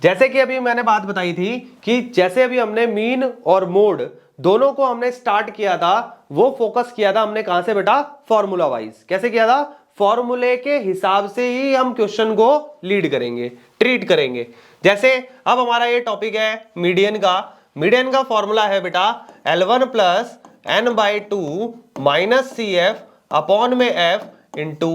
जैसे कि अभी मैंने बात बताई थी कि जैसे अभी हमने मीन और मोड दोनों को हमने स्टार्ट किया था, वो फोकस किया था हमने कहां से बेटा, फॉर्मूला वाइज। कैसे किया था, फॉर्मूले के हिसाब से ही हम क्वेश्चन को लीड करेंगे, ट्रीट करेंगे। जैसे अब हमारा ये टॉपिक है मीडियन का फॉर्मूला है बेटा L1 plus n by two minus C F upon में एफ इंटू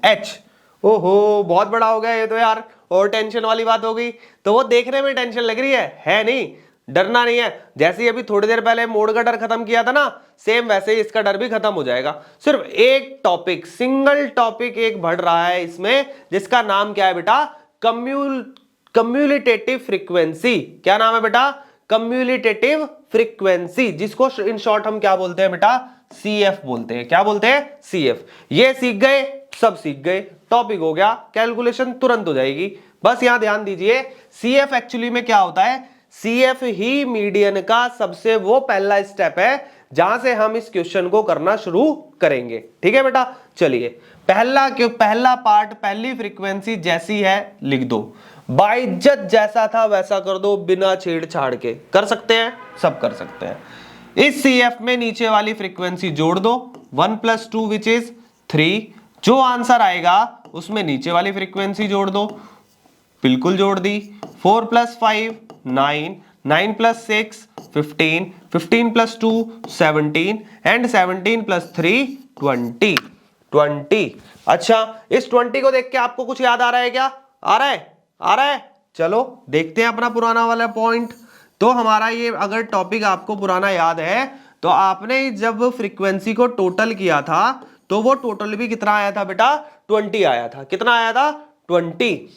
एच। ओहो बहुत बड़ा हो गया ये तो यार, और टेंशन वाली बात हो गई। तो वो देखने में टेंशन लग रही है नहीं, डरना नहीं है। जैसे ही अभी थोड़ी देर पहले मोड का डर खत्म किया था ना, सेम वैसे ही इसका डर भी खत्म हो जाएगा। सिर्फ एक टॉपिक, सिंगल टॉपिक एक बढ़ रहा है इसमें, जिसका नाम क्या है बेटा, कम्यूलिटेटिव फ्रीक्वेंसी। क्या नाम है बेटा, कम्यूलिटेटिव फ्रीक्वेंसी, जिसको इन शॉर्ट हम क्या बोलते हैं बेटा, CF बोलते हैं। क्या बोलते हैं, CF। ये सीख गए, सब सीख गए, टॉपिक हो गया, कैलकुलेशन तुरंत हो जाएगी। बस यहां ध्यान दीजिए, CF एक्चुअली में क्या होता है, CF ही मीडियन का सबसे वो पहला स्टेप है जहां से हम इस क्वेश्चन को करना शुरू करेंगे। ठीक है बेटा, चलिए पहला पार्ट, पहली फ्रीक्वेंसी जैसी है लिख दो, बाइज्जत जैसा था वैसा कर दो, बिना छेड़छाड़ के। कर सकते हैं, सब कर सकते हैं। इस CF में नीचे वाली फ्रीक्वेंसी जोड़ दो, 1 + 2 विच इज 3। जो आंसर आएगा उसमें नीचे वाली फ्रीक्वेंसी जोड़ दो, बिल्कुल जोड़ दी। 4 + 5 9, 9 + 6 15, 15 + 2 17 एंड 17 + 3 20। अच्छा, इस 20 को देख के आपको कुछ याद आ रहा है क्या, आ रहा है? चलो देखते हैं अपना पुराना वाला पॉइंट। तो हमारा ये अगर टॉपिक आपको पुराना याद है, तो आपने जब फ्रीक्वेंसी को टोटल किया था तो वो टोटल भी कितना आया था बेटा, 20 आया था। कितना आया था, 20।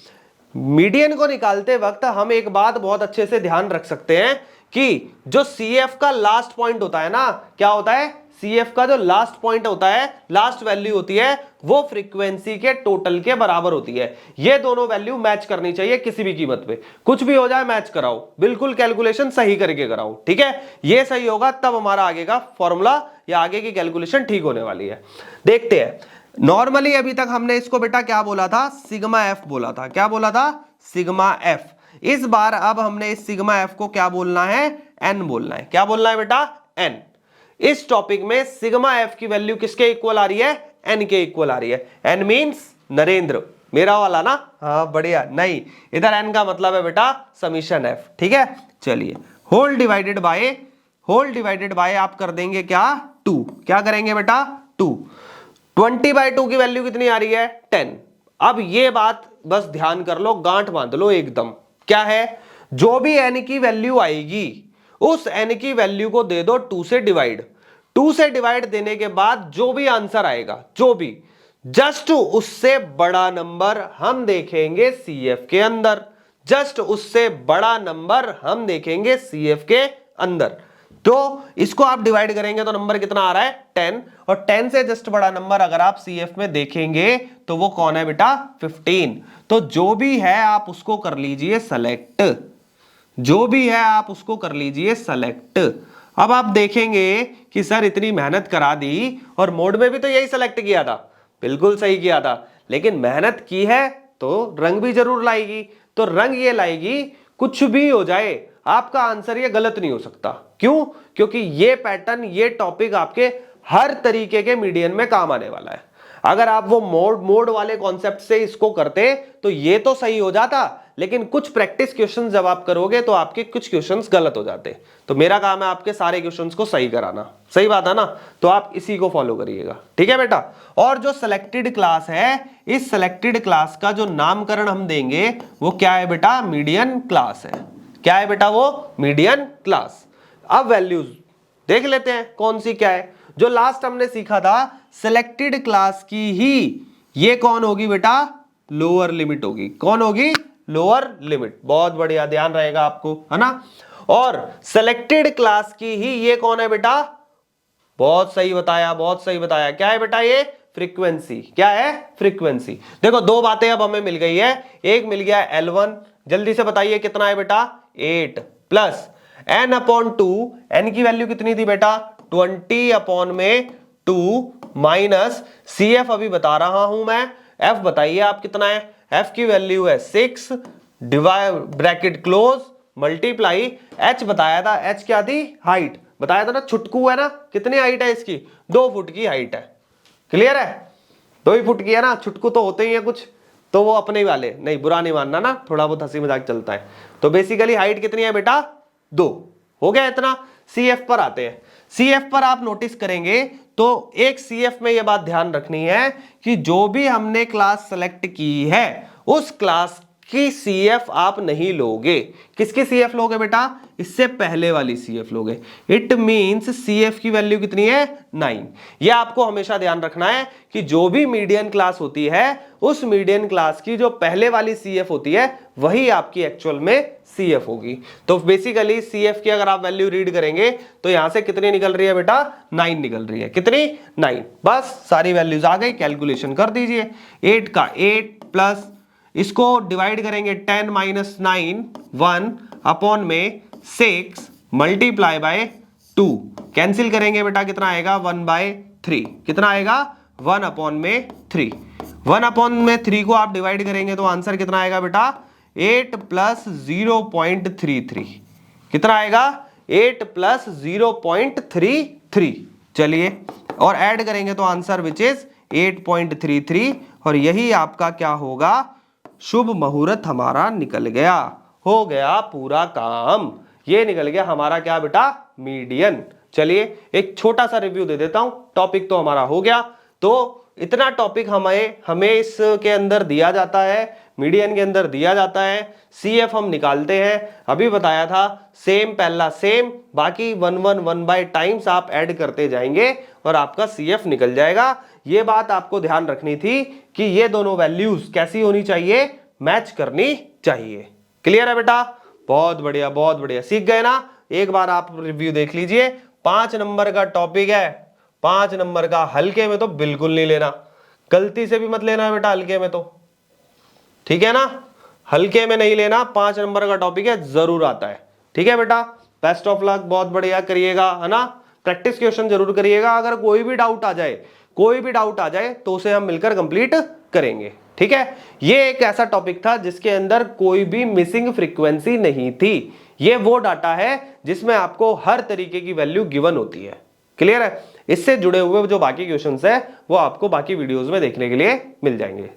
मीडियन को निकालते वक्त हम एक बात बहुत अच्छे से ध्यान रख सकते हैं कि जो CF का लास्ट पॉइंट होता है ना, क्या होता है, CF का जो लास्ट पॉइंट होता है, लास्ट वैल्यू होती है, वो फ्रीक्वेंसी के टोटल के बराबर होती है। ये दोनों वैल्यू मैच करनी चाहिए किसी भी कीमत पे, कुछ भी हो जाए मैच कराओ, बिल्कुल कैलकुलेशन सही करके कराओ। ठीक है, ये सही होगा तब हमारा आगे का फॉर्मूला या आगे की कैलकुलेशन ठीक होने वाली है। देखते हैं, नॉर्मली अभी तक हमने इसको बेटा क्या बोला था, सिग्मा एफ बोला था। क्या बोला था, सिग्मा एफ। इस बार अब हमने इस सिग्मा एफ को क्या बोलना है, एन बोलना है। क्या बोलना है बेटा, एन। इस टॉपिक में सिग्मा एफ की वैल्यू किसके इक्वल आ रही है, एन के इक्वल आ रही है। एन मींस नरेंद्र, मेरा वाला ना, हाँ बढ़िया। नहीं, इधर एन का मतलब है बेटा समीशन एफ। ठीक है, चलिए होल डिवाइडेड बाय आप कर देंगे क्या, 2। क्या करेंगे बेटा, 2। 20/2 की वैल्यू कितनी आ रही है, 10। अब ये बात बस ध्यान कर लो, गांठ बांध लो एकदम। क्या है, जो भी n की वैल्यू आएगी उस n की वैल्यू को दे दो 2 से डिवाइड। 2 से डिवाइड देने के बाद जो भी आंसर आएगा, जो भी, जस्ट उससे बड़ा नंबर हम देखेंगे CF के अंदर। जस्ट उससे बड़ा नंबर हम देखेंगे CF के अंदर। तो इसको आप डिवाइड करेंगे तो नंबर कितना आ रहा है, 10। और 10 से जस्ट बड़ा नंबर अगर आप CF में देखेंगे तो वो कौन है बेटा, 15। तो जो भी है आप उसको कर लीजिए सेलेक्ट, जो भी है आप उसको कर लीजिए सेलेक्ट। अब आप देखेंगे कि सर इतनी मेहनत करा दी और मोड में भी तो यही सेलेक्ट किया था, बिल्कुल सही किया था, लेकिन मेहनत की है तो रंग भी जरूर लाएगी। तो रंग ये लाएगी, कुछ भी हो जाए आपका आंसर ये गलत नहीं हो सकता। क्यों, क्योंकि ये पैटर्न, ये टॉपिक आपके हर तरीके के मीडियन में काम आने वाला है। अगर आप वो मोड वाले कॉन्सेप्ट से इसको करते तो ये तो सही हो जाता, लेकिन कुछ प्रैक्टिस क्वेश्चंस जब आप करोगे तो आपके कुछ क्वेश्चंस गलत हो जाते। तो मेरा काम है आपके सारे क्वेश्चंस को सही कराना, सही बात है ना। तो आप इसी को फॉलो करिएगा, ठीक है बेटा। और जो सिलेक्टेड क्लास है, इस सिलेक्टेड क्लास का जो नामकरण हम देंगे वो क्या है बेटा, मीडियन क्लास है। क्या है बेटा, वो मीडियन क्लास। अब वैल्यूज देख लेते हैं कौन सी क्या है। जो लास्ट हमने सीखा था सिलेक्टेड क्लास की ही, ये कौन होगी बेटा, लोअर लिमिट होगी। कौन होगी, लोअर लिमिट। बहुत बढ़िया, ध्यान रहेगा आपको, है ना। और सिलेक्टेड क्लास की ही ये कौन है बेटा, बहुत सही बताया, बहुत सही बताया। क्या है बेटा, ये फ्रीक्वेंसी। क्या है, फ्रीक्वेंसी। देखो दो बातें अब हमें मिल गई है। एक मिल गया L1, जल्दी से बताइए कितना है बेटा, 8 प्लस n/2। n की वैल्यू कितनी थी बेटा, 20/2 माइनस CF अभी बता रहा हूं मैं, F बताइए आप कितना है। F की वैल्यू है 6 divide bracket close multiply H बताया था, एच क्या थी, हाइट बताया था ना, छुटकू है ना, कितनी हाइट है इसकी, 2 फुट की हाइट है, क्लियर है, 2 ही फुट की है ना, छुटकू तो होते ही है कुछ, तो वो अपने ही वाले, नहीं बुरा नहीं मानना ना, थोड़ा बहुत हंसी मजाक चलता है। तो बेसिकली हाइट कितनी है बेटा, 2, हो गया इतना। CF पर आते हैं, CF पर आप नोटिस करेंगे तो एक CF में यह बात ध्यान रखनी है कि जो भी हमने क्लास सेलेक्ट की है उस क्लास की CF आप नहीं लोगे। किसकी CF लोगे बेटा, इससे पहले वाली CF लोगे। इट मींस CF की वैल्यू कितनी है, 9। यह आपको हमेशा ध्यान रखना है कि जो भी मीडियन क्लास होती है उस मीडियन क्लास की जो पहले वाली CF होती है वही आपकी एक्चुअल में CF होगी। तो बेसिकली CF की अगर आप वैल्यू रीड करेंगे तो यहां से कितनी निकल रही है बेटा, 9 निकल रही है, कितनी, 9। बस सारी वैल्यूज आ गई, कैलकुलेशन कर दीजिए। 8 का 8 प्लस इसको डिवाइड करेंगे 10 माइनस 9 1 अपॉन में 6 मल्टीप्लाई बाय 2, कैंसिल करेंगे बेटा कितना आएगा, 1/3, कितना आएगा, 1 अपॉन में 3। 1 अपॉन में 3 को आप डिवाइड करेंगे तो आंसर कितना आएगा बेटा, 8 प्लस 0.33, कितना आएगा, 8 प्लस 0.33। चलिए और ऐड करेंगे तो आंसर विच इज 8.33, और यही आपका क्या होगा, शुभ मुहूर्त हमारा निकल गया, हो गया पूरा काम, ये निकल गया हमारा क्या बेटा, मीडियन। चलिए एक छोटा सा रिव्यू दे देता हूं, टॉपिक तो हमारा हो गया। तो इतना टॉपिक हमें इसके अंदर दिया जाता है, मीडियन के अंदर दिया जाता है, CF हम निकालते हैं, अभी बताया था सेम पहला सेम, बाकी 1 1 1 बाय टाइम्स आप ऐड करते जाएंगे और आपका CF निकल जाएगा। ये बात आपको ध्यान रखनी थी कि ये दोनों वैल्यूज कैसी होनी चाहिए, मैच करनी चाहिए। क्लियर है बेटा, बहुत बढ़िया बहुत बढ़िया, सीख गए ना। एक बार आप रिव्यू देख लीजिए, 5 नंबर का टॉपिक है, 5 नंबर का, हल्के में तो बिल्कुल नहीं लेना, गलती से भी मत लेना बेटा हल्के में, तो ठीक है ना, हल्के में नहीं लेना, 5 नंबर का टॉपिक है, जरूर आता है, ठीक है बेटा। बेस्ट ऑफ लक, बहुत बढ़िया करिएगा, है ना, प्रैक्टिस क्वेश्चन जरूर करिएगा। अगर कोई भी डाउट आ जाए तो उसे हम मिलकर कंप्लीट करेंगे, ठीक है। ये एक ऐसा टॉपिक था जिसके अंदर कोई भी मिसिंग फ्रीक्वेंसी नहीं थी, ये वो डाटा है जिसमें आपको हर तरीके की वैल्यू गिवन होती है, क्लियर है। इससे जुड़े हुए जो बाकी क्वेश्चंस है वो आपको बाकी वीडियोस में देखने के लिए मिल जाएंगे।